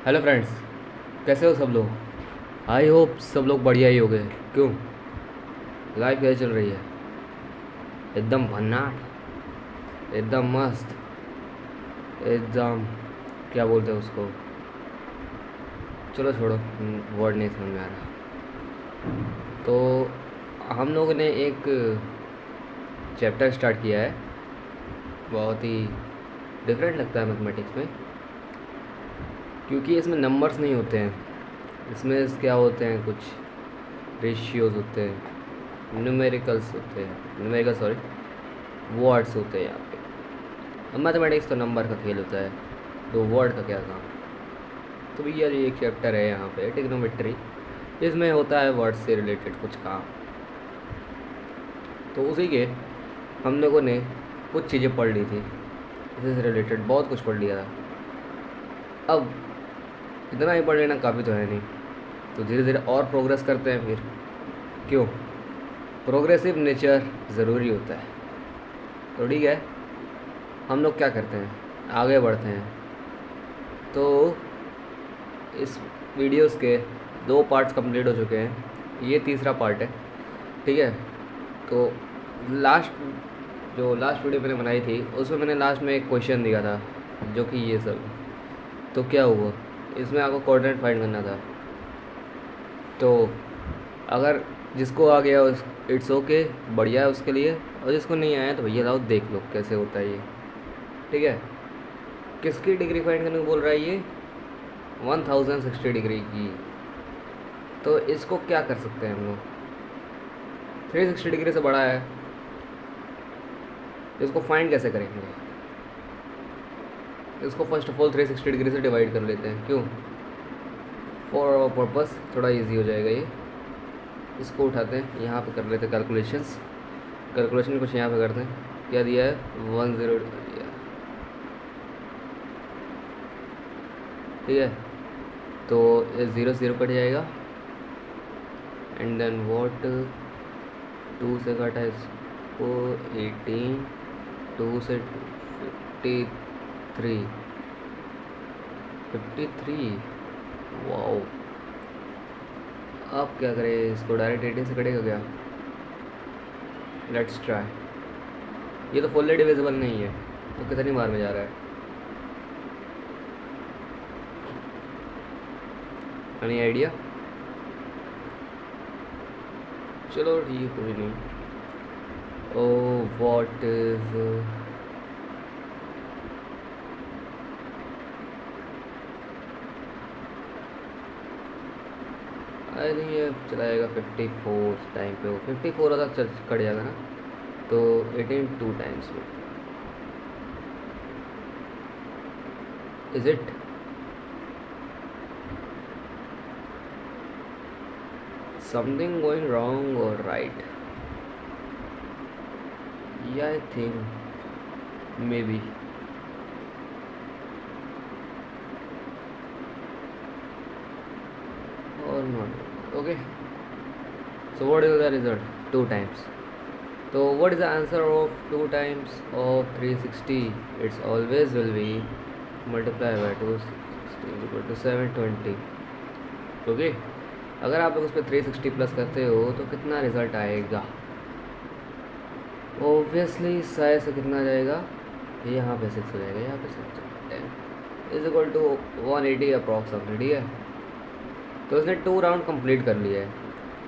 Hello friends, कैसे हो सब लोग। आई होप सब लोग बढ़िया ही हो गए। क्यों, लाइफ कैसे चल रही है? एकदम भन्नाट, एकदम मस्त, एकदम क्या बोलते हैं उसको। चलो छोड़ो, वर्ड नहीं समझ में आ रहा। तो हम लोगों ने एक चैप्टर स्टार्ट किया है, बहुत ही डिफरेंट लगता है मैथमेटिक्स में, क्योंकि इसमें नंबर्स नहीं होते हैं। इसमें क्या होते हैं, कुछ रेशियोज होते हैं, न्यूमेरिकल्स होते हैं, न्यूमेरिकल सॉरी, वर्ड्स होते हैं यहाँ पे। अब मैथमेटिक्स तो नंबर का खेल होता है, तो वर्ड का क्या काम। तो भैया ये एक चैप्टर है यहाँ पे टिग्नोमेट्री, इसमें होता है वर्ड से रिलेटेड कुछ काम। तो उसी के हम लोगों ने कुछ चीज़ें पढ़ ली थी, इसी से रिलेटेड बहुत कुछ पढ़ लिया था। अब इतना ही पढ़ लेना काफ़ी तो है नहीं, तो धीरे धीरे और प्रोग्रेस करते हैं फिर। क्यों, प्रोग्रेसिव नेचर ज़रूरी होता है। तो ठीक है, हम लोग क्या करते हैं, आगे बढ़ते हैं। तो इस वीडियोस के 2 पार्ट्स कंप्लीट हो चुके हैं, ये तीसरा पार्ट है। ठीक है, तो लास्ट जो लास्ट वीडियो मैंने बनाई थी उसमें मैंने लास्ट में एक क्वेश्चन दिया था, जो कि ये सब। तो क्या हुआ, इसमें आपको कोऑर्डिनेट फाइंड करना था। तो अगर जिसको आ गया उस इट्स ओके, बढ़िया है उसके लिए, और जिसको नहीं आया तो भैया लाओ देख लो कैसे होता है ये। ठीक है, किसकी डिग्री फाइंड करने को बोल रहा है ये? 1060 डिग्री की। तो इसको क्या कर सकते हैं हम लोग, 360 डिग्री से बड़ा है, इसको फाइंड कैसे करेंगे? इसको फर्स्ट ऑफ ऑल 360 डिग्री से डिवाइड कर लेते हैं। क्यों, फॉर आवर पर्पस थोड़ा इजी हो जाएगा ये। इसको उठाते हैं, यहाँ पे कर लेते हैं कैलकुलेशंस। कैलकुलेशन कुछ यहाँ पे करते हैं, क्या दिया है 10 दिया। ठीक है, तो 0 0 कट जाएगा, एंड देन वॉट 2 से काटा इसको 18, 2 से 53, 53। वाओ, अब क्या करें, इसको डायरेक्ट 18 से कटेगा क्या? Let's try. ये तो फुल्ली डिविजिबल नहीं है, तो कितनी बार में जा रहा है? Any idea? चलो ठीक, कोई नहीं। Oh what is, I think ये चलाएगा 54 टाइम पे। वो 54 होता चल कट जाएगा ना, तो 18 2 टाइम्स में। Is it something going wrong और राइट? या आई थिंक मे बी। और not okay. So what is the result? 2 times. तो what is the answer of 2 times of 360? It's always will be multiply by 260 equal to 720। Okay, अगर आप लोग उस पर 360 plus करते हो तो कितना रिजल्ट आएगा? ऑब्वियसली साइज से कितना जाएगा, यहाँ पे 6 हो जाएगा, यहाँ पे 6 इज इक्वल टू 180 अप्रॉक्सीमेटली। ठीक है, तो उसने 2 राउंड कंप्लीट कर लिया है।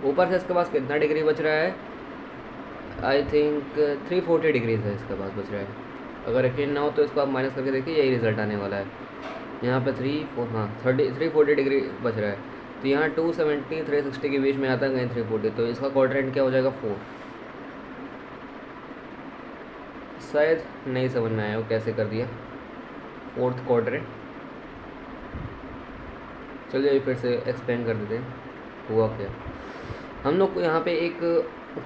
ऊपर से इसके पास कितना डिग्री बच रहा है? आई थिंक 340 डिग्रीज है इसके पास बच रहा है। अगर यकीन ना हो तो इसको आप माइनस करके देखिए, यही रिजल्ट आने वाला है। यहाँ पे 340 डिग्री बच रहा है, तो यहाँ 270 360 के बीच में आता है कहीं 340, तो इसका क्वाड्रेंट क्या हो जाएगा 4। शायद नहीं समझ में आया वो कैसे कर दिया 4th क्वाड्रेंट। चलिए फिर से एक्सप्लेन कर देते हैं हुआ क्या। हम लोग को यहाँ पे एक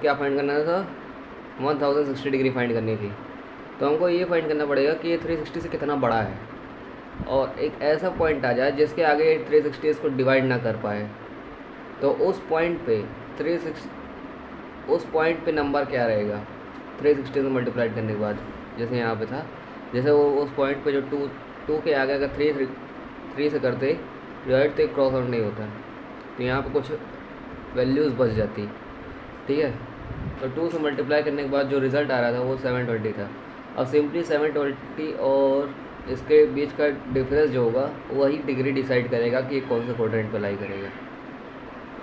क्या फाइंड करना था, 1060 डिग्री फाइंड करनी थी। तो हमको ये फाइंड करना पड़ेगा कि ये 360 से कितना बड़ा है, और एक ऐसा पॉइंट आ जाए जिसके आगे 360 इसको डिवाइड ना कर पाए। तो उस पॉइंट पे 360 उस पॉइंट पे नंबर क्या रहेगा 360 से मल्टीप्लाइड करने के बाद, जैसे यहाँ पे था, जैसे वो उस पॉइंट पे जो 2 के आगे अगर 3 से करते डिवाइड तो क्रॉस आउट नहीं होता है, तो यहाँ पे कुछ वैल्यूज़ बच जाती, ठीक है। तो 2 से मल्टीप्लाई करने के बाद जो रिज़ल्ट आ रहा था वो 720 था। अब सिंपली 720 और इसके बीच का डिफरेंस जो होगा वही डिग्री डिसाइड करेगा कि कौन से क्वाड्रेंट पे लाई करेगा,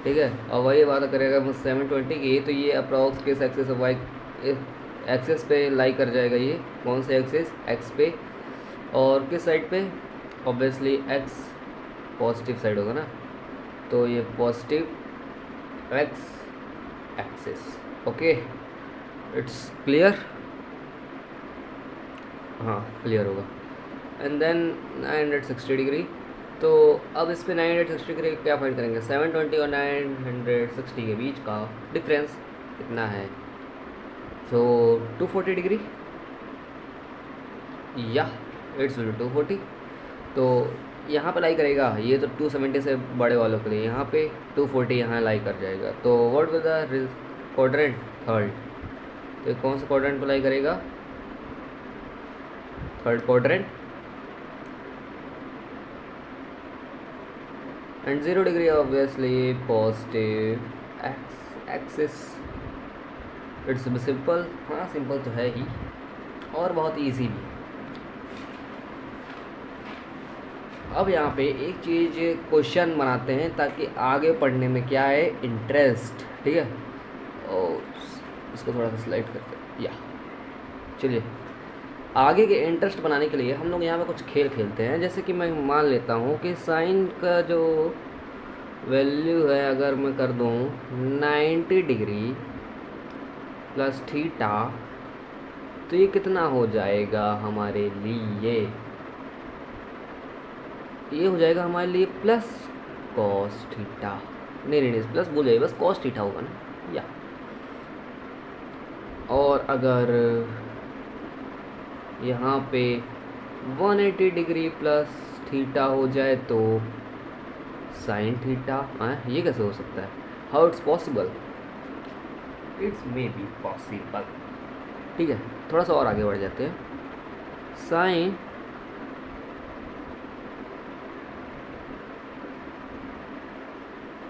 ठीक है। और वही बात करेगा 720 की, तो ये अप्रॉक्स किस एक्सेस वाई एक्सेस पे लाई कर जाएगा, ये कौन से एक्सेस, एक्स पे, और किस साइड पे, ऑब्वियसली एक्स पॉजिटिव साइड होगा ना, तो ये positive X axis. Okay, it's clear, हाँ क्लियर होगा। एंड देन 960 डिग्री, तो अब इस पे 960 डिग्री क्या फाइंड करेंगे, 720 और 960 के बीच का डिफरेंस कितना है, सो 240 डिग्री, या इट्स विल 240। तो यहाँ पे लाई करेगा, ये तो 270 से बड़े वालों के लिए, यहाँ पे 240 यहाँ लाई कर जाएगा। तो what will the quadrant, third, तो कौन सा क्वाड्रेंट पे लाई करेगा, third quadrant, and 0 degree obviously positive x axis. It's simple, हाँ सिंपल तो है ही और बहुत इजी भी। अब यहाँ पे एक चीज़ क्वेश्चन बनाते हैं ताकि आगे पढ़ने में क्या है, इंटरेस्ट, ठीक है। और इसको थोड़ा सा स्लाइड करते हैं, या चलिए आगे के इंटरेस्ट बनाने के लिए हम लोग यहाँ पे कुछ खेल खेलते हैं। जैसे कि मैं मान लेता हूँ कि साइन का जो वैल्यू है अगर मैं कर दूँ 90 डिग्री प्लस थीटा, तो ये कितना हो जाएगा हमारे लिए, ये हो जाएगा हमारे लिए प्लस कॉस थीटा, नहीं प्लस बोल जाइए, बस कॉस थीटा होगा ना, या। और अगर यहाँ पे 180 डिग्री प्लस थीटा हो जाए तो साइन थीटा, ये कैसे हो सकता है, how it's possible, it's may be possible, ठीक है। थोड़ा सा और आगे बढ़ जाते हैं, साइन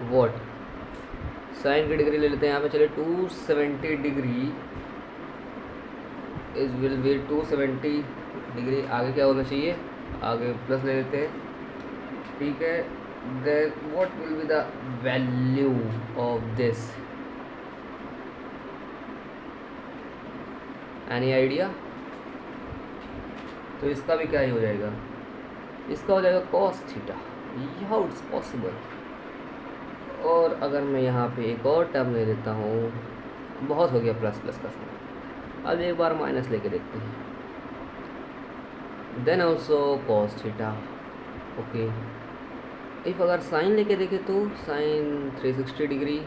वॉट, साइन की डिग्री ले लेते हैं यहाँ पे, चलिए 270 degree is will be 270 degree, आगे क्या होना चाहिए, आगे प्लस ले लेते हैं, ठीक है। Then what will be the value of this, any idea, तो इसका भी क्या ही हो जाएगा, इसका हो जाएगा cos theta, how it's possible. और अगर मैं यहाँ पे एक और टर्म ले लेता हूँ, बहुत हो गया प्लस प्लस का साइन, अब एक बार माइनस लेके देखते हैं, then also cos theta, okay. If अगर साइन लेके देखें तो साइन 360 डिग्री,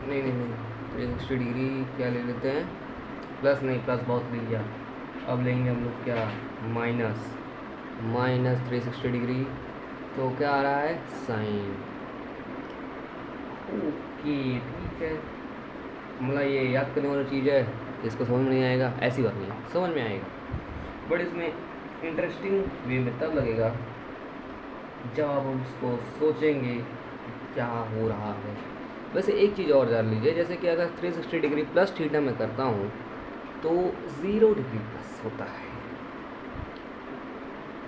नहीं 360 डिग्री क्या ले लेते हैं, प्लस नहीं, प्लस बहुत ले लिया, अब लेंगे हम लोग क्या, माइनस 360 डिग्री, तो क्या आ रहा है, साइन, ओके ठीक है। मतलब ये याद करने वाली चीज़ है, इसको समझ में नहीं आएगा ऐसी बात नहीं है, समझ में आएगा, बट इसमें इंटरेस्टिंग वे में तब लगेगा जब आप उसको सोचेंगे क्या हो रहा है। वैसे एक चीज़ और जान लीजिए, जैसे कि अगर 360 डिग्री प्लस थीटा में करता हूँ तो 0 डिग्री प्लस होता है,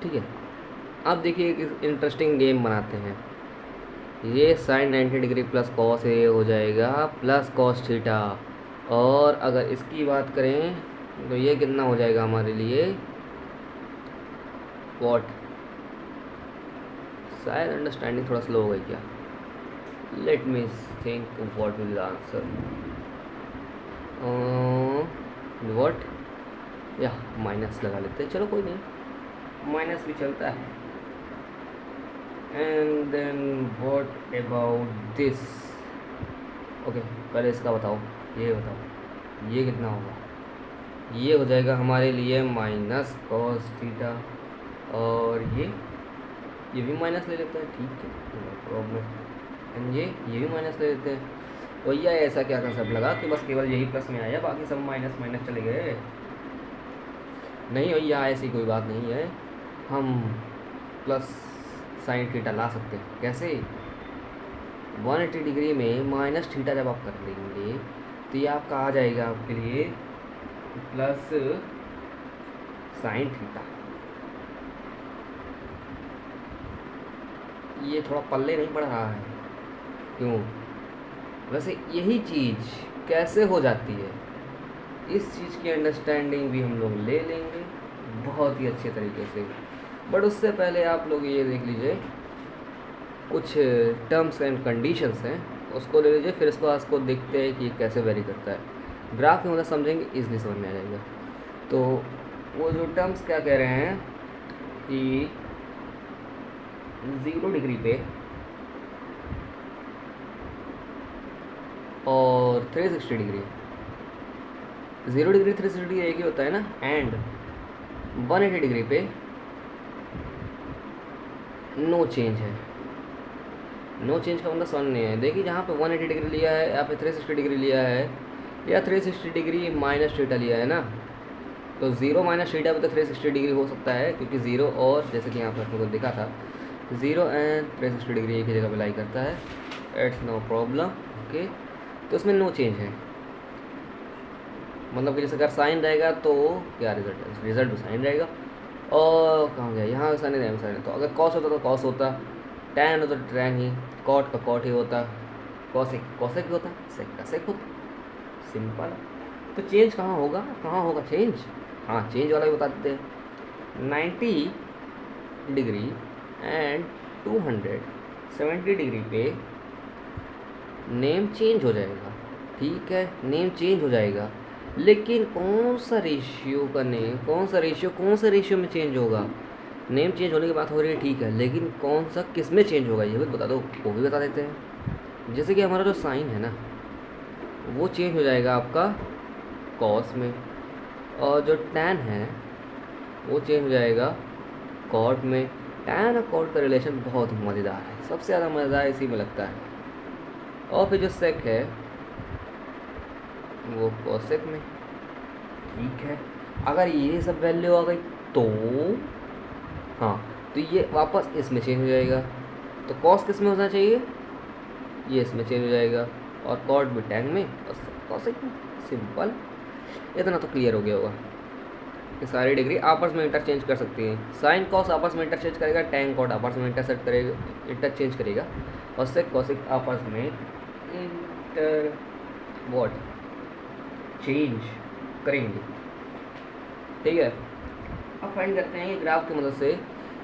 ठीक है। अब देखिए एक इंटरेस्टिंग गेम बनाते हैं, ये sign 90 degree plus cos A हो जाएगा प्लस कॉस थीटा, और अगर इसकी बात करें तो ये कितना हो जाएगा हमारे लिए, वॉट, शायद अंडरस्टैंडिंग थोड़ा स्लो हो गई क्या, let me think what will the answer, what, या माइनस लगा लेते हैं, चलो कोई नहीं, माइनस भी चलता है। And then what about this, okay पहले इसका बताओ, ये बताओ ये कितना होगा, ये हो जाएगा हमारे लिए माइनस कॉस थीटा, और ये भी माइनस ले लेते हैं, ठीक है नो प्रॉब्लम, एंड ये भी माइनस ले लेते हैं। भैया ऐसा क्या कंसेप्ट लगा कि बस केवल यही प्लस में आया, बाकी सब माइनस माइनस चले गए, नहीं भैया ऐसी कोई बात नहीं है, हम प्लस साइन थीटा ला सकते हैं। कैसे? 180 डिग्री में माइनस थीटा जब आप कर देंगे तो ये आपका आ जाएगा आपके लिए प्लस साइन थीटा। ये थोड़ा पल्ले नहीं पड़ रहा है, क्यों? वैसे यही चीज़ कैसे हो जाती है, इस चीज़ की अंडरस्टैंडिंग भी हम लोग ले लेंगे बहुत ही अच्छे तरीके से। बट उससे पहले आप लोग ये देख लीजिए, कुछ टर्म्स एंड कंडीशंस हैं, उसको ले लीजिए, फिर इसको देखते हैं कि ये कैसे वेरी करता है। ग्राफ की मदद समझेंगे, इजली समझ में आ जाएगा। तो वो जो टर्म्स क्या कह रहे हैं कि 0 डिग्री पे और 360 डिग्री, 0 डिग्री 360 डिग्री एक ही होता है ना, एंड 180 डिग्री पे नो चेंज है। नो चेंज का मतलब समझ नहीं है। देखिए जहाँ पे 180 डिग्री लिया है, यहाँ पे 360 डिग्री लिया है, या 360 डिग्री माइनस थीटा लिया है ना, तो 0 माइनस थीटा पे तो 360 डिग्री हो सकता है, क्योंकि 0 और जैसे कि यहाँ पर अपने को दिखा था 0 एंड 360 डिग्री एक ही जगह पे लाई करता है, इट्स नो प्रॉब्लम। ओके, तो इसमें नो चेंज है, मतलब कि जैसे अगर साइन रहेगा तो क्या रिजल्ट है, रिजल्ट भी साइन रहेगा। और कहाँ गया, यहाँ साइन नहीं, साइन। तो अगर कॉस होता तो कॉस होता, टैन होता तो टैन ही, कॉट का कॉट ही होता, कॉसेक कॉसेक ही होता, सेक का सेक होता, सिंपल। तो चेंज कहाँ होगा, कहाँ होगा चेंज? हाँ, चेंज वाला भी बता देते हैं। 90 डिग्री एंड 270 डिग्री पे नेम चेंज हो जाएगा, ठीक है, नेम चेंज हो जाएगा। लेकिन कौन सा रेशियो का नेम, कौन सा रेशियो में चेंज होगा? नेम चेंज होने की बात हो रही है, ठीक है, लेकिन कौन सा किस में चेंज होगा ये भी बता दो, वो भी बता देते हैं। जैसे कि हमारा जो साइन है ना, वो चेंज हो जाएगा आपका कॉस में, और जो टैन है वो चेंज हो जाएगा कॉट में। टैन और कॉट का रिलेशन बहुत मज़ेदार है, सबसे ज़्यादा मज़ेदार इसी में लगता है। और फिर जो सेक है वो कोसेक में, ठीक है। अगर ये सब वैल्यू आ गई तो हाँ, तो ये वापस इसमें चेंज हो जाएगा। तो कॉस किस में होना चाहिए, ये इसमें चेंज हो जाएगा, और कॉट भी टैन में और कोसेक में, सिंपल। इतना तो क्लियर हो गया होगा कि सारी डिग्री आपस में इंटरचेंज कर सकती हैं। साइन कॉस आपस में इंटरचेंज करेगा, टैन कॉट आपस में इंटरचेंज करेगा, और सेक कोसेक आपस में इंटर वॉट चेंज करेंगे, ठीक है। अब फाइंड करते हैं कि ग्राफ की मदद से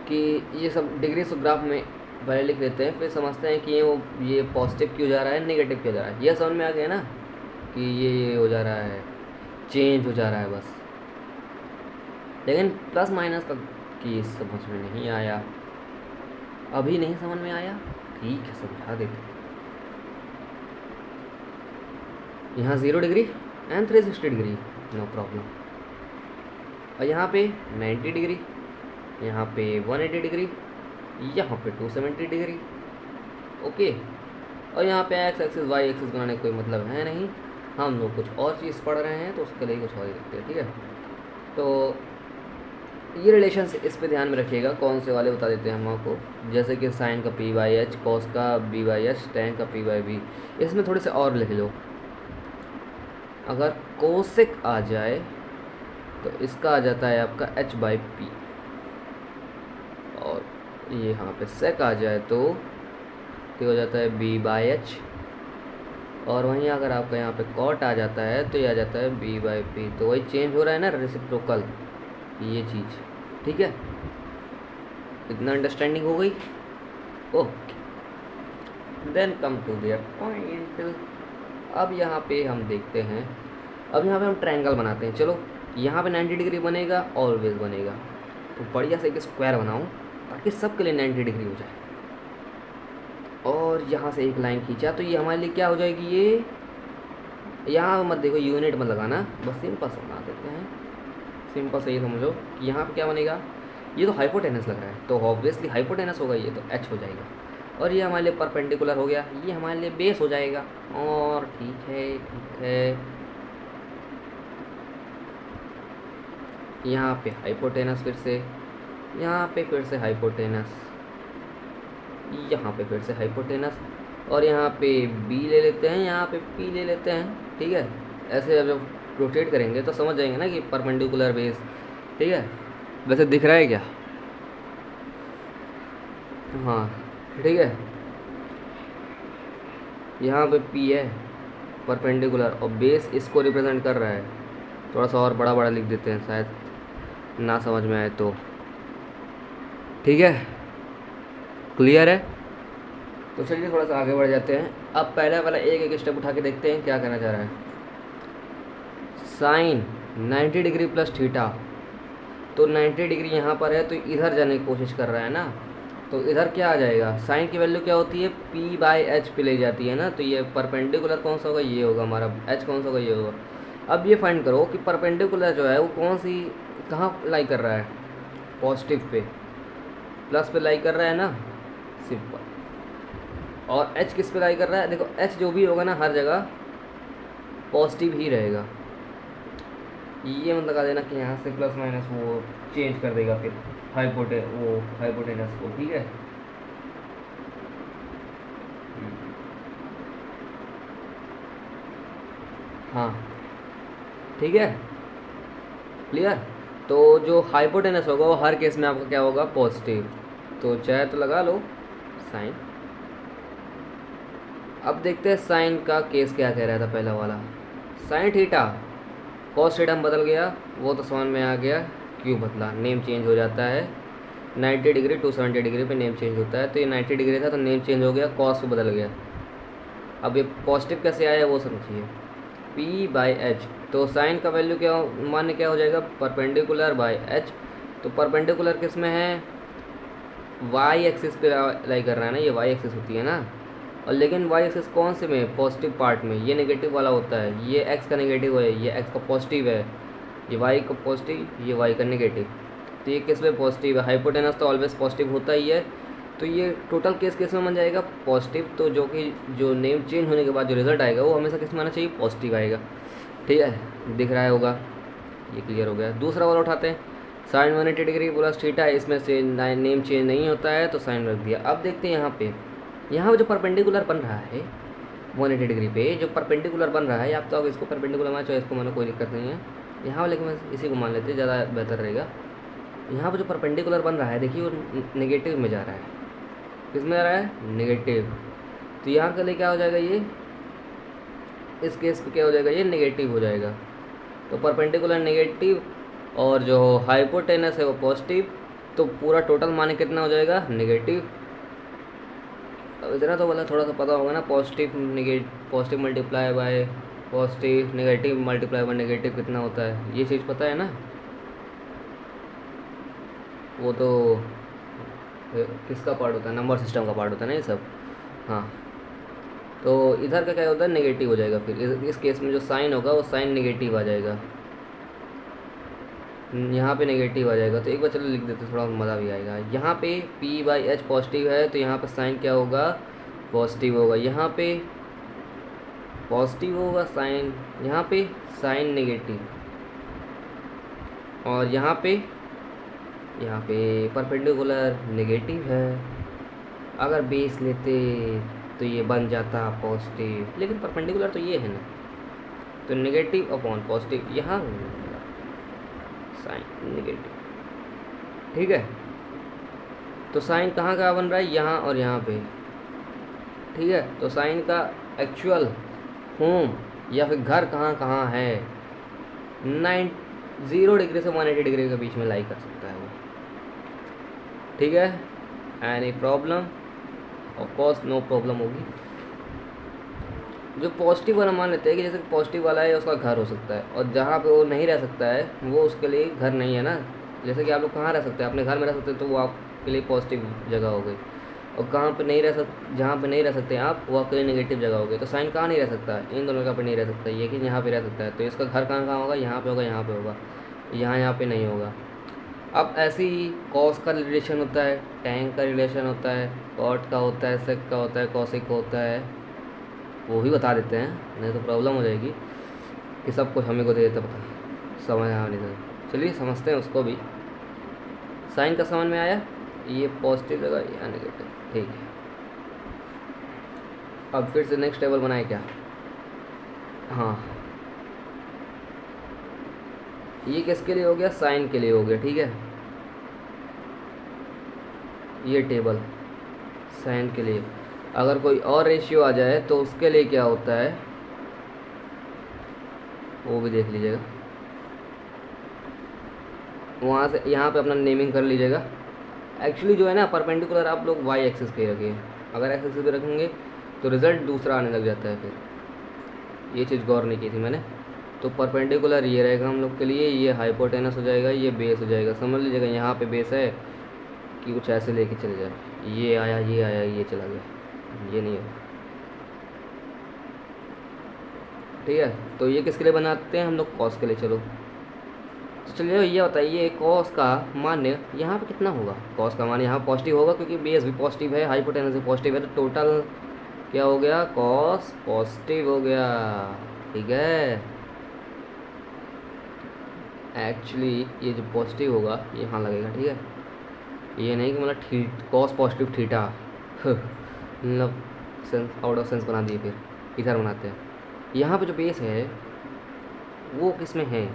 कि ये सब डिग्री से ग्राफ में पहले लिख लेते हैं, फिर समझते हैं कि ये पॉजिटिव क्यों जा रहा है, नेगेटिव क्यों जा रहा है। ये समझ में आ गया ना कि ये हो जा रहा है, चेंज हो जा रहा है बस। लेकिन प्लस माइनस का केस समझ में नहीं आया, अभी नहीं समझ में आया, ठीक है, समझा देते। यहाँ 0 degree and 360 degree, no problem. और यहाँ पे 90 डिग्री, यहाँ पे 180 डिग्री, यहाँ पे 270 डिग्री, ओके। और यहाँ पे एक्स एक्सिस वाई एक्सिस बनाने का कोई मतलब है नहीं, हम लोग कुछ और चीज़ पढ़ रहे हैं, तो उसके लिए कुछ और ही लिखते हैं, ठीक है। तो ये रिलेशन इस पे ध्यान में रखिएगा, कौन से वाले बता देते हैं हम आपको, जैसे कि साइन का पी बाई एच, कॉस का बी बाई एच, टैन का पी बाई बी। इसमें थोड़े से और लिख लो, अगर कोसेक आ जाए तो इसका आ जाता है आपका एच बाई पी, और ये यहाँ पे सेक आ जाए तो हो जाता है बी बाई एच, और वहीं अगर आपका यहाँ पे कॉट आ जाता है तो ये आ जाता है बी बाई पी। तो वही चेंज हो रहा है ना, रेसिप्रोकल, ये चीज़, ठीक है। इतना अंडरस्टैंडिंग हो गई, okay. Then come to their point. अब यहाँ पे हम देखते हैं, अब यहाँ पे हम ट्रायंगल बनाते हैं। चलो, यहाँ पे 90 डिग्री बनेगा, ऑलवेज बनेगा, तो बढ़िया से एक स्क्वायर बनाऊँ ताकि सबके लिए 90 डिग्री हो जाए। और यहाँ से एक लाइन खींचा तो ये हमारे लिए क्या हो जाएगी, ये यहाँ मत देखो, यूनिट मत लगाना, बस सिंपल से बना देते हैं। सिंपल से ये समझो कि यहाँ पे क्या बनेगा, ये तो हाइपोटेनस लग रहा है, तो ऑब्वियसली हाइपोटेनस होगा, ये तो एच हो जाएगा। और ये हमारे लिए परपेंडिकुलर हो गया, ये हमारे लिए बेस हो जाएगा। और ठीक है, ठीक है, यहाँ पे हाइपोटेनस फिर से, यहाँ पे फिर से हाइपोटेनस, यहाँ पे फिर से हाइपोटेनस, और यहाँ पे बी ले लेते हैं, यहाँ पे पी ले लेते हैं। ठीक है, ऐसे जब रोटेट करेंगे तो समझ जाएंगे ना कि परपेंडिकुलर बेस। ठीक है, वैसे दिख रहा है क्या? हाँ ठीक है, यहाँ पे पी है परपेंडिकुलर और बेस इसको रिप्रेजेंट कर रहा है। थोड़ा सा और बड़ा बड़ा लिख देते हैं, शायद ना समझ में आए तो। ठीक है, क्लियर है? तो चलिए थोड़ा सा आगे बढ़ जाते हैं। अब पहला वाला एक एक स्टेप उठा के देखते हैं क्या कहना चाह रहा है। साइन 90 डिग्री प्लस थीटा, तो 90 डिग्री यहाँ पर है तो इधर जाने की कोशिश कर रहा है ना, तो इधर क्या आ जाएगा? साइन की वैल्यू क्या होती है? पी बाई एच पे ले जाती है ना, तो ये परपेंडिकुलर कौन सा होगा? ये होगा हमारा। एच कौन सा होगा? ये होगा। अब ये फाइंड करो कि परपेंडिकुलर जो है वो कौन सी, कहाँ लाई कर रहा है? पॉजिटिव पे, प्लस पे लाई कर रहा है ना, सिंपल। और एच किस पे लाई कर रहा है? देखो एच जो भी होगा ना हर जगह पॉजिटिव ही रहेगा। ये मत लगा देना कि यहाँ से प्लस माइनस वो चेंज कर देगा फिर हाइपोटेनस को। ठीक है, हाँ ठीक है, क्लियर। तो जो हाइपोटेनस होगा वो हर केस में आपका क्या होगा? पॉजिटिव। तो चाहे तो लगा लो साइन। अब देखते हैं साइन का केस क्या कह रहा था पहला वाला। साइन थीटा कॉस थीटा में बदल गया, वो तो समझ में आ गया क्यों बदला, नेम चेंज हो जाता है। 90 डिग्री 270 डिग्री पे नेम चेंज होता है, तो ये 90 डिग्री था तो नेम चेंज हो गया, कॉस पे बदल गया। अब ये पॉजिटिव कैसे आया वो समझिए। पी बाई एच, तो साइन का वैल्यू क्या मान्य क्या हो जाएगा? Perpendicular by H. तो परपेंडिकुलर किस में है? वाई एक्सिस पे लाई कर रहा है ना, ये वाई एक्सिस होती है ना। और लेकिन वाई एक्सिस कौन से में? पॉजिटिव पार्ट में। ये नेगेटिव वाला होता है, ये एक्स का नेगेटिव है, ये एक्स का पॉजिटिव है। ये वाई का पॉजिटिव, ये वाई का नेगेटिव। तो ये किस में पॉजिटिव है? हाइपोटेनस तो ऑलवेज पॉजिटिव होता ही है। तो ये टोटल केस किस में बन जाएगा? पॉजिटिव। तो जो कि जो नेम चेंज होने के बाद जो रिजल्ट आएगा वो हमेशा किस में आना चाहिए? पॉजिटिव आएगा। ठीक है, दिख रहा होगा, ये क्लियर हो गया। दूसरा वाला उठाते हैं। साइन 180 डिग्री प्लस थीटा, इसमें से नेम चेंज नहीं होता है तो साइन रख दिया। अब देखते हैं यहाँ पे जो परपेंडिकुलर बन रहा है 180 डिग्री पे, जो परपेंडिकुलर बन रहा है, आप तो इसको परपेंडिकुलर मान चाहे इसको मानो, कोई दिक्कत नहीं है यहाँ, लेकिन मैं इसी को मान लेते हैं, ज़्यादा बेहतर रहेगा। यहाँ पर जो परपेंडिकुलर बन रहा है देखिए वो नेगेटिव में जा रहा है। किस में जा रहा है? नेगेटिव। तो यहाँ के लिए क्या हो जाएगा? ये इस केस पे क्या हो जाएगा? ये नेगेटिव हो जाएगा। तो परपेंडिकुलर नेगेटिव और जो हाइपोटेनस है वो पॉजिटिव, तो पूरा टोटल माने कितना हो जाएगा? नेगेटिव। अब इतना तो मतलब थोड़ा सा पता होगा ना, positive multiply by positive, negative multiply by negative कितना होता है, ये चीज़ पता है ना। वो तो किसका पार्ट होता है? नंबर सिस्टम का पार्ट होता है ना ये सब। हाँ, तो इधर का क्या होता है? नेगेटिव हो जाएगा। फिर इस केस में जो साइन होगा वो साइन नेगेटिव आ जाएगा, यहाँ पे नेगेटिव आ जाएगा। तो एक बार चलो लिख देते, थोड़ा मज़ा भी आएगा। यहाँ पे पी बाई एच पॉजिटिव है तो यहाँ पे साइन क्या होगा? पॉजिटिव होगा। यहाँ पे पॉजिटिव होगा साइन, यहाँ पे साइन नेगेटिव, और यहाँ पे परपेंडिकुलर नेगेटिव है। अगर बेस लेते तो ये बन जाता पॉजिटिव, लेकिन परपेंडिकुलर तो ये है ना, तो नेगेटिव अपॉन पॉजिटिव, यहाँ साइन नेगेटिव। ठीक है, तो साइन कहाँ का बन रहा है? यहाँ और यहाँ पे। ठीक है, तो साइन का एक्चुअल होम या फिर घर कहाँ कहाँ है? 0 डिग्री से 180 डिग्री के बीच में लाई कर सकता है वो। ठीक है, any problem? Of course no problem होगी। जो पॉजिटिव वाला मान लेते हैं कि जैसे पॉजिटिव वाला है उसका घर हो सकता है, और जहाँ पे वो नहीं रह सकता है वो उसके लिए घर नहीं है ना। जैसे कि आप लोग कहाँ रह सकते हैं? अपने घर में रह सकते हैं, तो वो आपके लिए पॉजिटिव जगह हो गई। और कहाँ पे नहीं रह जहाँ पे नहीं रह सकते आप वो आपके लिए नेगेटिव जगह हो गई। तो साइन कहाँ नहीं रह सकता? इन दोनों का पे नहीं रह सकता, ये कि यहाँ पे रह सकता है। तो इसका घर कहाँ कहाँ होगा? यहाँ पे होगा, यहाँ पे होगा, यहाँ पे नहीं होगा। अब ऐसे ही कॉस का रिलेशन होता है, टैन का रिलेशन होता है, कॉट का होता है, सेक का होता है, कॉसिक होता है, वो भी बता देते हैं, नहीं तो प्रॉब्लम हो जाएगी कि सब कुछ हमें को दे देते पता समझ आ नहीं था। चलिए समझते हैं उसको भी। साइन का समझ में आया, ये पॉजिटिव लगा या नेगेटिव, ठीक है। अब फिर से नेक्स्ट टेबल बनाए क्या, हाँ ये किसके लिए हो गया, साइन के लिए हो गया, ठीक है। ये टेबल साइन के लिए, अगर कोई और रेशियो आ जाए तो उसके लिए क्या होता है वो भी देख लीजिएगा। वहाँ से यहाँ पे अपना नेमिंग कर लीजिएगा। एक्चुअली जो है ना परपेंडिकुलर आप लोग वाई एक्सिस पे रखिए, अगर एक्स एक्सिस पे रखेंगे तो रिज़ल्ट दूसरा आने लग जाता है, फिर ये चीज़ गौर नहीं की थी मैंने। तो परपेंडिकुलर ये रहेगा हम लोग के लिए, ये हाइपोटेनस हो जाएगा, ये बेस हो जाएगा। समझ लीजिएगा यहाँ पे बेस है कि कुछ ऐसे लेके चले जाए, ये आया ये आया ये चला गया, ये नहीं होगा, ठीक है। तो ये किसके लिए बनाते हैं हम लोग, कॉस के लिए। चलो तो चलिए ये बताइए कॉस का मान्य यहाँ पे कितना होगा, कॉस का मान यहाँ पॉजिटिव होगा क्योंकि बेस भी पॉजिटिव है, हाइपोटेनस भी पॉजिटिव है, तो टोटल क्या हो गया, कॉस पॉजिटिव हो गया, ठीक है। एक्चुअली ये जो पॉजिटिव होगा ये यहाँ लगेगा, ठीक है। ये नहीं कि मतलब कॉस पॉजिटिव थीटा मतलब सेंस आउट ऑफ सेंस बना दिए, फिर इधर बनाते हैं। यहाँ पे जो बेस है वो किस में है,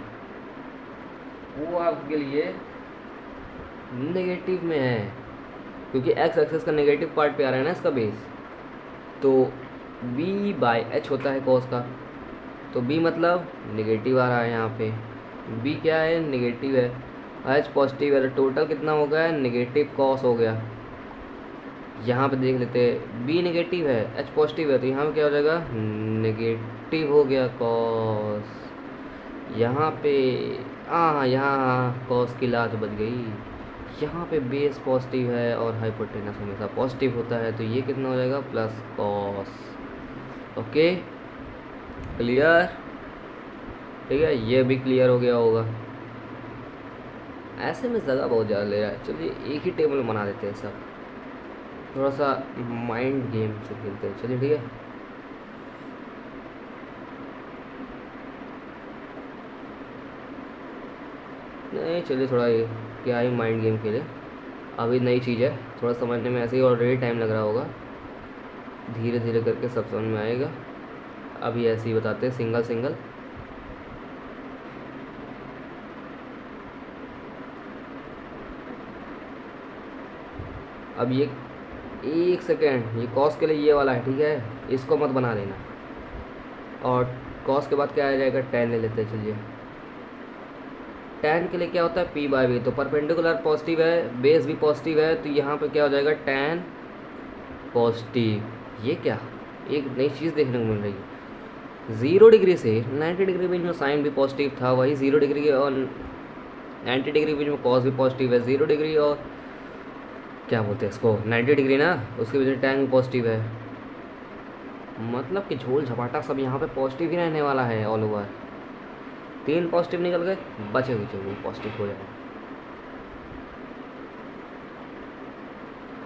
वो आपके लिए नेगेटिव में है, क्योंकि एक्स एक्सेस का नेगेटिव पार्ट पे आ रहा है ना इसका बेस। तो b बाई एच होता है कॉस का, तो b मतलब नेगेटिव आ रहा है यहाँ पे, b क्या है नेगेटिव है, एच पॉजिटिव है, तो टोटल कितना हो गया, नेगेटिव कॉस हो गया। यहाँ पे देख लेते हैं, b नेगेटिव है एच पॉजिटिव है, तो यहाँ पे क्या हो जाएगा, नेगेटिव हो गया कॉस। यहाँ पे हाँ यहाँ कॉस की लात बच गई। यहाँ पे बेस पॉजिटिव है और हाइपोटेनस हमेशा पॉजिटिव होता है, तो ये कितना हो जाएगा, प्लस कॉस। ओके क्लियर, ठीक है, ये भी क्लियर हो गया होगा। ऐसे में जगह बहुत ज़्यादा ले रहा है, चलिए एक ही टेबल बना देते हैं सब, थोड़ा सा माइंड गेम से खेलते हैं, चलिए ठीक है। नहीं चलिए थोड़ा ये क्या ही माइंड गेम खेले, अभी नई चीज़ है, थोड़ा समझने में ऐसे ही ऑलरेडी टाइम लग रहा होगा, धीरे धीरे करके सब समझ में आएगा। अभी ऐसे ही बताते हैं सिंगल सिंगल। अब ये एक सेकेंड, ये कॉस के लिए ये वाला है, ठीक है, इसको मत बना देना। और कॉस के बाद क्या आ जाएगा, टेन ले लेते हैं, चलिए। टेन के लिए क्या होता है, पी बाई वी, तो परपेंडिकुलर पॉजिटिव है, बेस भी पॉजिटिव है, तो यहाँ पे क्या हो जाएगा, टेन पॉजिटिव। ये क्या, एक नई चीज़ देखने को मिल रही है। 0 डिग्री से 90 डिग्री बीच में साइन भी पॉजिटिव था, वही 0 डिग्री और 90 डिग्री बीच में कॉस भी पॉजिटिव है, 0 डिग्री और क्या बोलते हैं इसको 90 डिग्री ना, उसके बीच में टैन भी पॉजिटिव है। मतलब कि झोल झपाटा सब यहाँ पे पॉजिटिव ही रहने वाला है ऑल ओवर। 3 पॉजिटिव निकल गए, बचे हुए जो वो पॉजिटिव हो जाएगा।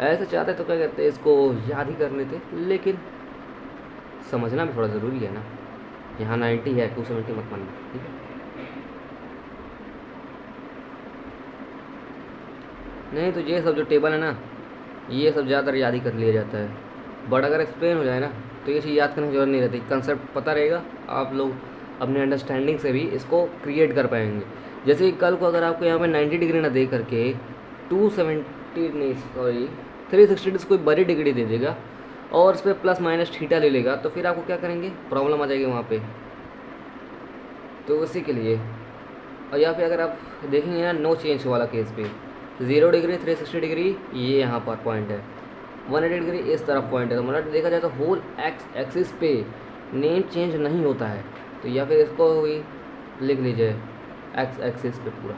ऐसे चाहते तो क्या कहते हैं इसको याद ही कर लेते, लेकिन समझना भी थोड़ा ज़रूरी है ना। यहाँ 90 है, 270 मत मानना, ठीक है। नहीं तो ये सब जो टेबल है ना, ये सब ज़्यादातर याद ही कर लिया जाता है, बट अगर एक्सप्लेन हो जाए ना तो ये चीज़ याद करने की जरूरत नहीं रहती, कंसेप्ट पता रहेगा, आप लोग अपने अंडरस्टैंडिंग से भी इसको क्रिएट कर पाएंगे। जैसे कि कल को अगर आपको यहाँ पे 90 डिग्री ना दे करके 270 नहीं सॉरी 360 से कोई बड़ी डिग्री दे देगा और उस पर प्लस माइनस थीटा ले लेगा, तो फिर आपको क्या करेंगे, प्रॉब्लम आ जाएगी वहाँ पे। तो उसी के लिए, और यहाँ पे अगर आप देखेंगे ना नो चेंज वाला केस पे 0 डिग्री 360 डिग्री ये यहाँ पर पॉइंट है, 180 डिग्री इस तरफ पॉइंट है, तो मतलब देखा जाए तो होल एक्स एक्सिस पे नेम चेंज नहीं होता है। तो या फिर इसको भी लिख लीजिए एक्स एक्सिस पे पूरा,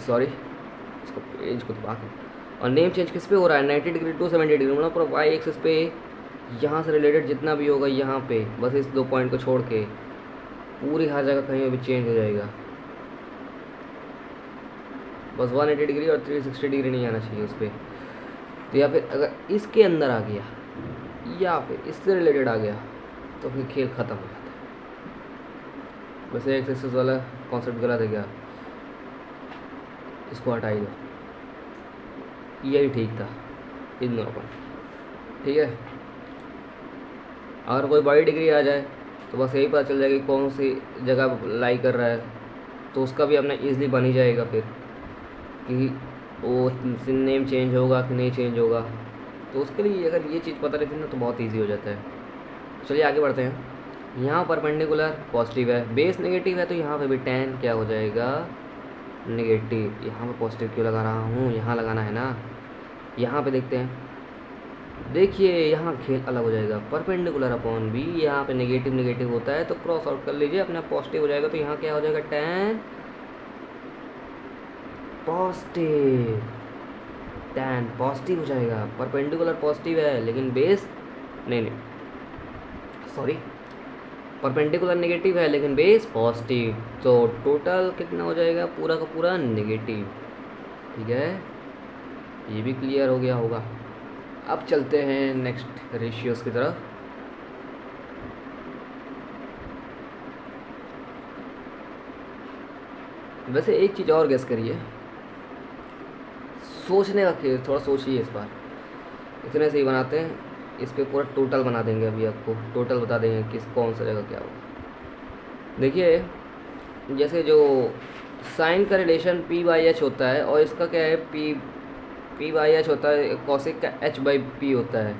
सॉरी इसको पेज को दबा के, और नेम चेंज किस पे हो रहा है, 90 डिग्री 270 डिग्री, मतलब पूरा वाई एक्सिस पे यहाँ से रिलेटेड जितना भी होगा यहाँ पे, बस इस 2 पॉइंट को छोड़ के पूरी हर जगह कहीं भी चेंज हो जाएगा। बस 180 डिग्री और 360 डिग्री नहीं आना चाहिए उस पर। तो या फिर अगर इसके अंदर आ गया या फिर इससे रिलेटेड आ गया तो फिर खेल ख़त्म हो जाता है। वैसे एक्स एक्सिस वाला कॉन्सेप्ट गलत है क्या, इसको हटा ही दो, यही ठीक था, इन दोनों पर। ठीक है, अगर कोई बड़ी डिग्री आ जाए तो बस यही पता चल जाएगा कि कौन सी जगह लाई कर रहा है, तो उसका भी अपना ईजिली बन ही जाएगा फिर कि वो नेम चेंज होगा कि नहीं चेंज होगा। तो उसके लिए अगर ये चीज़ पता रहती है ना तो बहुत ईजी हो जाता है। चलिए आगे बढ़ते हैं। यहाँ परपेंडिकुलर पॉजिटिव है, बेस नेगेटिव है, तो यहाँ पे भी tan क्या हो जाएगा, नेगेटिव। यहाँ पे पॉजिटिव क्यों लगा रहा हूँ, यहाँ लगाना है ना। यहाँ पे देखते हैं, देखिए यहाँ खेल अलग हो जाएगा। परपेंडिकुलर अपॉन बी, यहाँ पे नेगेटिव नेगेटिव होता है तो क्रॉस आउट कर लीजिए, अपना पॉजिटिव हो जाएगा। तो यहाँ क्या हो जाएगा, tan पॉजिटिव, tan पॉजिटिव हो जाएगा। परपेंडिकुलर पॉजिटिव है लेकिन बेस नहीं, सॉरी, परपेंडिकुलर नेगेटिव है लेकिन बेस पॉजिटिव, तो टोटल कितना हो जाएगा, पूरा का पूरा नेगेटिव। ठीक है, ये भी क्लियर हो गया होगा। अब चलते हैं नेक्स्ट रेशियोज की तरफ। वैसे एक चीज़ और गेस करिए, सोचने का खेल, थोड़ा सोचिए इस बार। इतने से ही बनाते हैं, इस पे पूरा टोटल बना देंगे। अभी आपको टोटल बता देंगे किस कौन सा जगह क्या होगा। देखिए, जैसे जो साइन का रिलेशन पी बाई एच होता है और इसका क्या है, पी बाई एच होता है, कॉसेक का एच बाई पी होता है।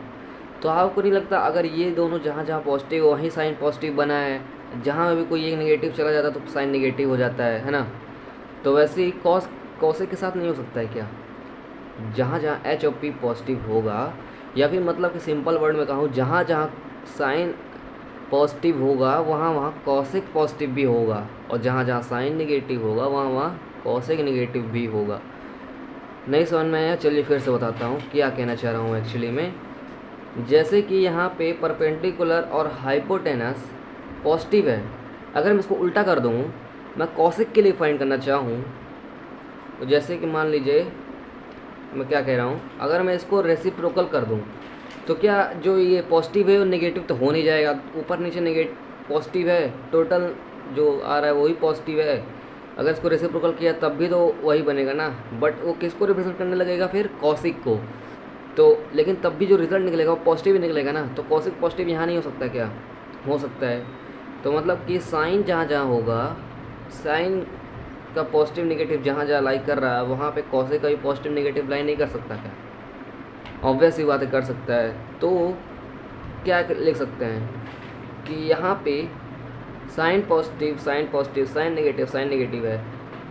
तो आपको नहीं लगता अगर ये दोनों जहाँ जहाँ पॉजिटिव वहीं साइन पॉजिटिव बना है, जहाँ भी कोई एक नेगेटिव चला जाता है तो साइन नेगेटिव हो जाता है ना। तो वैसे ही कॉसेक के साथ नहीं हो सकता है क्या, जहाँ जहाँ एच और पी पॉजिटिव होगा, या फिर मतलब कि सिंपल वर्ड में कहूँ, जहाँ जहाँ साइन पॉजिटिव होगा वहाँ वहाँ कॉसेक पॉजिटिव भी होगा, और जहाँ जहाँ साइन नेगेटिव होगा वहाँ वहाँ कॉसेक नेगेटिव भी होगा। नहीं समझ में आया, चलिए फिर से बताता हूँ क्या कहना चाह रहा हूँ एक्चुअली में। जैसे कि यहाँ पे परपेंडिकुलर और हाइपोटेनस पॉजिटिव है, अगर मैं इसको उल्टा कर दूँ, मैं कॉसेक के लिए फाइंड करना चाहूँ, तो जैसे कि मान लीजिए मैं क्या कह रहा हूँ, अगर मैं इसको रेसिप्रोकल कर दूँ तो क्या जो ये पॉजिटिव है वो नेगेटिव तो हो नहीं जाएगा, ऊपर नीचे नेगेटिव पॉजिटिव है, टोटल जो आ रहा है वही पॉजिटिव है। अगर इसको रेसिप्रोकल किया तब भी तो वही बनेगा ना, बट वो किसको रिप्रेजेंट करने लगेगा, फिर कॉसिक को। तो लेकिन तब भी जो रिजल्ट निकलेगा वो पॉजिटिव ही निकलेगा ना, तो कॉसिक पॉजिटिव यहाँ नहीं हो सकता क्या, हो सकता है। तो मतलब कि साइन जहाँ जहाँ होगा, साइन का पॉजिटिव नेगेटिव जहाँ जहाँ लाई कर रहा है वहाँ पे कॉसेक का भी पॉजिटिव नेगेटिव लाई नहीं कर सकता क्या, ऑब्वियस ही बातें कर सकता है। तो क्या लिख सकते हैं कि यहाँ पे sine positive sine positive sine negative है,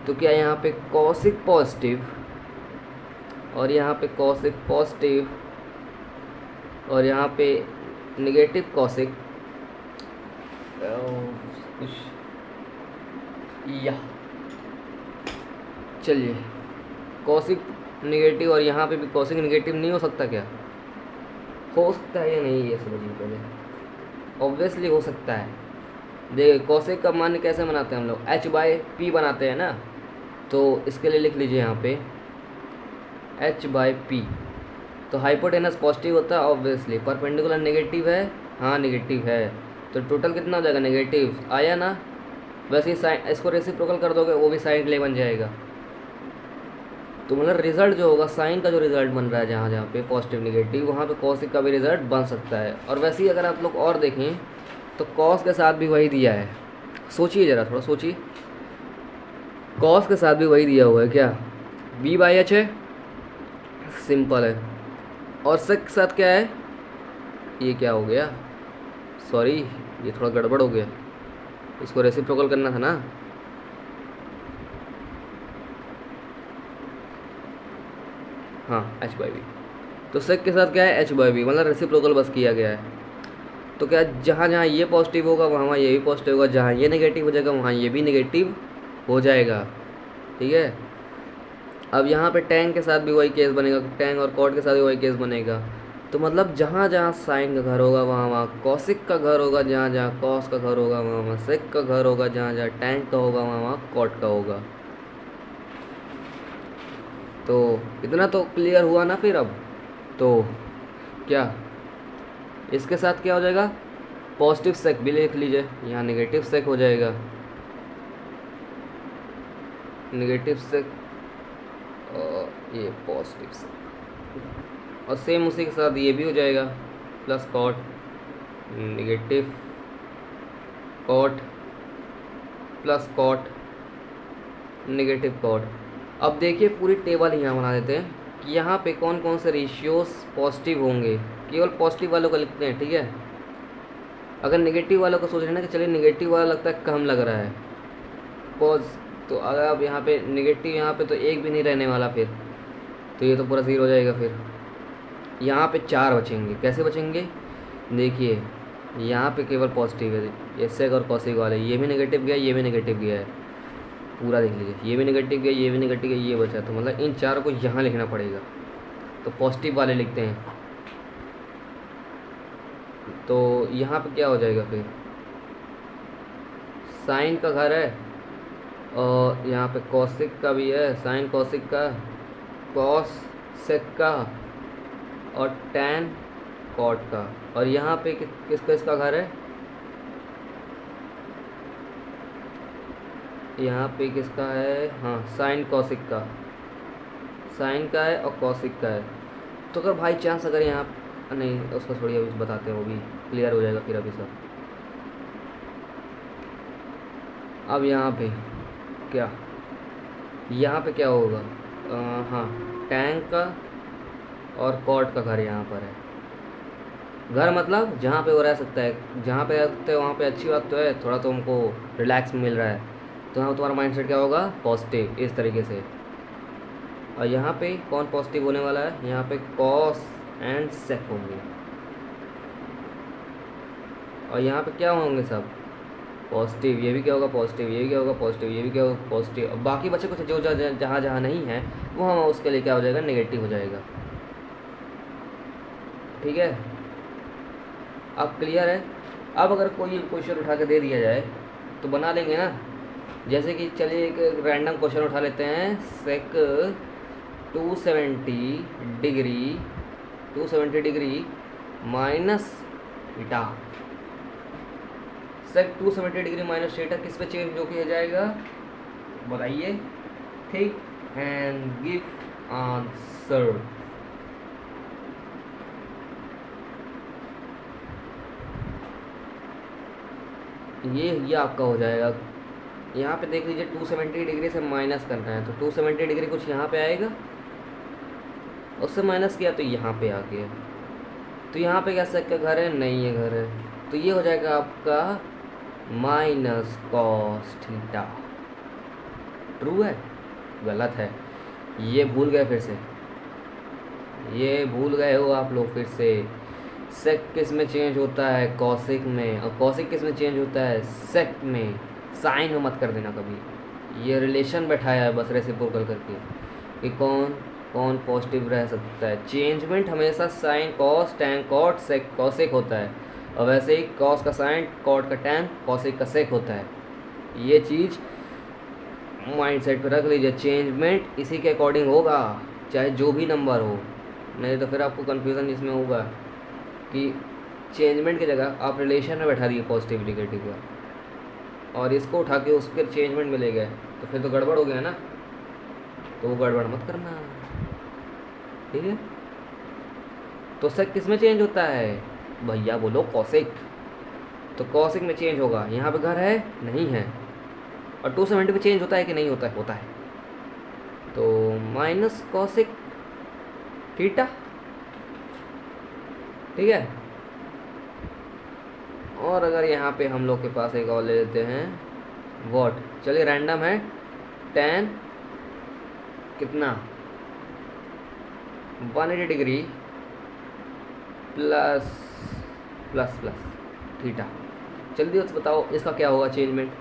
तो क्या यहाँ पे कॉसिक पॉजिटिव और यहाँ पे कॉसिक पॉजिटिव और यहाँ पे नेगेटिव कॉसिक, या चलिए कॉसिक नेगेटिव और यहाँ पे भी कॉसिक नेगेटिव नहीं हो सकता क्या, हो सकता है या नहीं ये समझिए पहले। ऑब्वियसली हो सकता है। देखिए कॉसेक का मान कैसे बनाते हैं हम लोग, एच बाई पी बनाते हैं ना, तो इसके लिए लिख लीजिए यहाँ पे एच बाई पी। तो हाइपोटेनस पॉजिटिव होता है ऑब्वियसली, परपेंडिकुलर नेगेटिव है, हाँ नेगेटिव है, तो टोटल कितना हो जाएगा, नेगेटिव आया ना। वैसे ही साइन, इसको रेसिप्रोकल कर दोगे वो भी साइन के लिए बन जाएगा। तो मतलब रिजल्ट जो होगा, साइन का जो रिजल्ट बन रहा है जहाँ जहाँ पे पॉजिटिव नेगेटिव, वहाँ पे कॉसिक का भी रिजल्ट बन सकता है। और वैसे ही अगर आप लोग और देखें तो कॉस के साथ भी वही दिया है, सोचिए ज़रा, थोड़ा सोचिए, कॉस के साथ भी वही दिया हुआ है क्या, बी बाई एच है, सिंपल है। और सेक के साथ क्या है, ये क्या हो गया, सॉरी ये थोड़ा गड़बड़ हो गया, इसको रेसिप्रोकल करना था ना। हाँ एच बाई बी, तो सेक के साथ क्या है, एच बाई बी, मतलब रेसिप्रोकल बस किया गया है। तो क्या जहाँ जहाँ ये पॉजिटिव होगा वहाँ वहाँ ये भी पॉजिटिव होगा, जहाँ ये नेगेटिव हो जाएगा वहाँ ये भी नेगेटिव हो जाएगा। ठीक है, अब यहाँ पे टैंग के साथ भी वही केस बनेगा, टैंग और कॉट के साथ भी वही केस बनेगा। तो मतलब जहाँ जहाँ साइन का घर होगा वहाँ वहाँ कॉसिक का घर होगा, जहाँ जहाँ कॉस का घर होगा वहाँ वहाँ सेक का घर होगा, जहाँ जहाँ टैंग का होगा वहाँ वहाँ कॉट का होगा। तो इतना तो क्लियर हुआ ना फिर। अब तो क्या इसके साथ क्या हो जाएगा, पॉजिटिव सेक भी लिख लीजिए, यहाँ नेगेटिव सेक हो जाएगा, नेगेटिव सेक और ये पॉजिटिव सेक, और सेम उसी के साथ ये भी हो जाएगा plus cot, negative cot plus cot, negative cot. अब देखिए पूरी टेबल यहाँ बना देते हैं कि यहाँ पे कौन कौन से रेशियोज पॉजिटिव होंगे, केवल पॉजिटिव वालों का लिखते हैं, ठीक है। अगर नेगेटिव वालों का सोच रहे हैं ना कि चलिए नेगेटिव वाला लगता है कम लग रहा है पॉज, तो अगर आप यहाँ पे नेगेटिव, यहाँ पे तो एक भी नहीं रहने वाला फिर, तो ये तो पूरा 0 हो जाएगा। फिर यहाँ पे 4 बचेंगे, कैसे बचेंगे देखिए, यहाँ पे केवल पॉजिटिव है, ये सेक और कॉसेक वाले, ये भी नेगेटिव गया, ये भी नेगेटिव गया है, पूरा देख लीजिए, ये भी नेगेटिव गया, ये भी नेगेटिव गया, ये बचा, तो मतलब इन चारों को यहाँ लिखना पड़ेगा, तो पॉजिटिव वाले लिखते हैं। तो यहाँ पे क्या हो जाएगा फिर, साइन का घर है और यहाँ पे कॉसिक का भी है, साइन कॉसिक का, कॉस सेक का और टैन कॉट का, और यहाँ पे किसका इसका घर है, यहाँ पे किसका है, हाँ साइन कॉसिक का, साइन का है और कॉसिक का है। तो अगर बाई चांस अगर यहाँ नहीं, उसका थोड़ी अभी बताते हैं, वो भी क्लियर हो जाएगा फिर अभी सब। अब यहाँ पे क्या, यहाँ पे क्या होगा, हाँ टैंक का और कॉट का घर यहाँ पर है। घर मतलब जहाँ पे वो रह सकता है, जहाँ पे रह सकते हैं वहाँ पे अच्छी बात तो है, थोड़ा तो हमको रिलैक्स मिल रहा है, तो यहाँ तुम्हारा माइंडसेट क्या होगा, पॉजिटिव इस तरीके से। और यहाँ पे कौन पॉजिटिव होने वाला है, यहाँ पे कॉस एंड सेक होंगे, और यहाँ पे क्या होंगे सब पॉजिटिव, ये भी क्या होगा पॉजिटिव, ये भी क्या होगा पॉजिटिव, ये भी क्या होगा पॉजिटिव। अब बाकी बचे कुछ जो जहाँ जहाँ नहीं है वो हम उसके लिए क्या हो जाएगा, नेगेटिव हो जाएगा, ठीक है। अब क्लियर है। अब अगर कोई क्वेश्चन उठा के दे दिया जाए तो बना लेंगे ना, जैसे कि चलिए एक रैंडम क्वेश्चन उठा लेते हैं, सेक 270 डिग्री माइनस थीटा, सेक 270 डिग्री माइनस थीटा किस पे चेंज जो किया जाएगा बताइए, ठीक, एंड गिव आंसर। ये आपका हो जाएगा। यहाँ पे देख लीजिए 270 डिग्री से माइनस करना है, तो 270 डिग्री कुछ यहाँ पे आएगा, उससे माइनस किया तो यहाँ पे आ गया, तो यहाँ पे क्या सेक का घर है, नहीं है घर है, तो ये हो जाएगा आपका माइनस कॉस थीटा। ट्रू है, गलत है, ये भूल गए फिर से, ये भूल गए हो आप लोग फिर से। सेक किस में चेंज होता है, कॉसिक में, और कॉसिक किस में चेंज होता है, सेक में। साइन में मत कर देना कभी, ये रिलेशन बैठाया है बस रेसिप्रोकल करके कि कौन कौन पॉजिटिव रह सकता है। चेंजमेंट हमेशा sine cos tan cot sec cosec होता है, और वैसे ही कॉस का साइन कॉट का टैन कॉसिक का सेक होता है। ये चीज़ माइंड सेट पर रख लीजिए, चेंजमेंट इसी के अकॉर्डिंग होगा चाहे जो भी नंबर हो, नहीं तो फिर आपको कन्फ्यूज़न इसमें होगा कि चेंजमेंट की जगह आप रिलेशन में बैठा दिए पॉजिटिव नेगेटिव का, और इसको उठा के उसके चेंजमेंट में ले गए, तो फिर तो गड़बड़ हो गया ना, तो वो गड़बड़ मत करना, ठीक है। तो सेक किस में चेंज होता है भैया, बोलो कॉसिक, तो कॉसिक में चेंज होगा। यहाँ पे घर है नहीं है, और 270 पे चेंज होता है कि नहीं होता है, होता है, तो माइनस कॉसिक थीटा, ठीक है। और अगर यहाँ पे हम लोग के पास एक और ले लेते हैं वॉट, चलिए रैंडम है, टैन कितना 180 degree plus plus plus theta. जल्दी से बताओ इसका क्या होगा चेंजमेंट,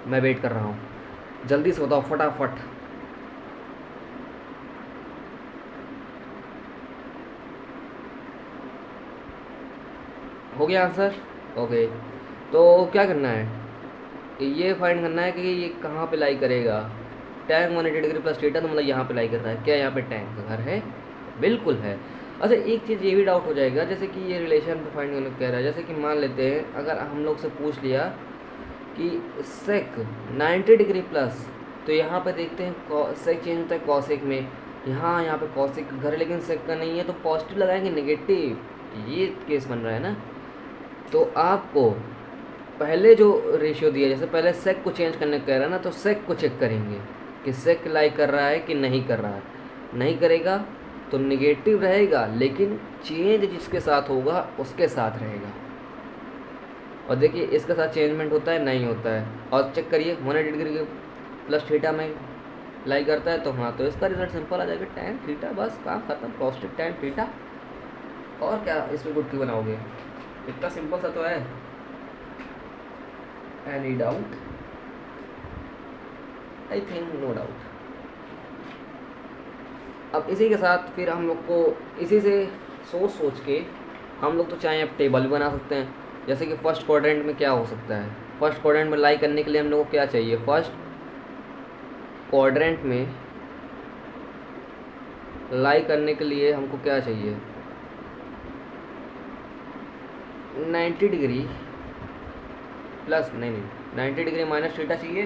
मैं वेट कर रहा हूँ, जल्दी से बताओ फटाफट। हो गया आंसर, ओके। तो क्या करना है, ये फाइंड करना है कि ये कहाँ पे लाई करेगा, टैंक 180 डिग्री प्लस थीटा, तो मतलब यहाँ पे लाई कर रहा है क्या, यहाँ पे टैंक का घर है, बिल्कुल है। अच्छा एक चीज़ ये भी डाउट हो जाएगा, जैसे कि ये रिलेशन पे फाइंड करने कह रहा है, जैसे कि मान लेते हैं अगर हम लोग से पूछ लिया कि सेक 90 डिग्री प्लस, तो यहाँ पे देखते हैं सेक चेंज होता है कॉसिक में, यहाँ पे कॉसिक का घर है लेकिन सेक का नहीं है, तो पॉजिटिव लगाएंगे नेगेटिव, ये केस बन रहा है ना। तो आपको पहले जो रेशियो दिया, जैसे पहले सेक को चेंज करने को कह रहा है ना, तो सेक को चेक करेंगे कि सेक लाई कर रहा है कि नहीं कर रहा है। नहीं करेगा तो निगेटिव रहेगा, लेकिन चेंज जिसके साथ होगा उसके साथ रहेगा। और देखिए इसके साथ चेंजमेंट होता है नहीं होता है। और चेक करिए 180 डिग्री के प्लस थीटा में लाई करता है, तो हाँ, तो इसका रिजल्ट सिंपल आ जाएगा, टैन थीटा, बस काम खत्म, पॉजिटिव टैन थीटा। और क्या इसमें गुट्टी बनाओगे, इतना सिंपल सा तो है। Any doubt? I think no doubt. अब इसी के साथ फिर हम लोग को इसी से सोच के हम लोग तो चाहे अब टेबल भी बना सकते हैं। जैसे कि फर्स्ट क्वाड्रेंट में क्या हो सकता है, फर्स्ट क्वाड्रेंट में लाई करने के लिए हम लोग को क्या चाहिए, फर्स्ट क्वाड्रेंट में लाई करने के लिए हमको क्या चाहिए, 90 डिग्री प्लस, नहीं 90 डिग्री माइनस थीटा चाहिए।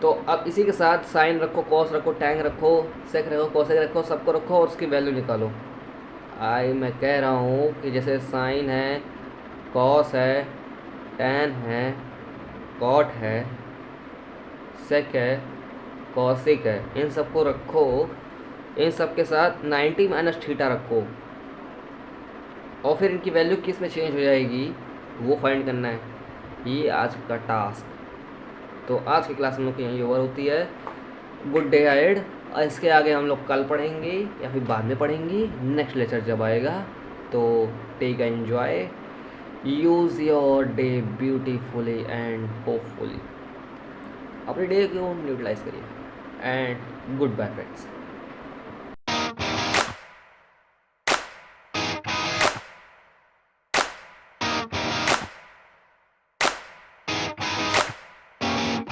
तो अब इसी के साथ साइन रखो, कॉस रखो, टैन रखो, सेक रखो, कॉसेक रखो, सबको रखो और उसकी वैल्यू निकालो। मैं कह रहा हूँ कि जैसे साइन है, कॉस है, टैन है, कॉट है, सेक है, कॉसिक है, इन सबको रखो, इन सब के साथ 90 माइनस थीटा रखो और फिर इनकी वैल्यू किस में चेंज हो जाएगी वो फाइंड करना है। ये आज का टास्क। तो आज की क्लास हम लोग की यहीं ओवर होती है। Good day ahead. और इसके आगे हम लोग कल पढ़ेंगे या फिर बाद में पढ़ेंगे, नेक्स्ट लेक्चर जब आएगा। तो take enjoy, use your day beautifully and hopefully. अपने डे को यूटिलाइज करिए एंड गुड बाय फ्रेंड्स।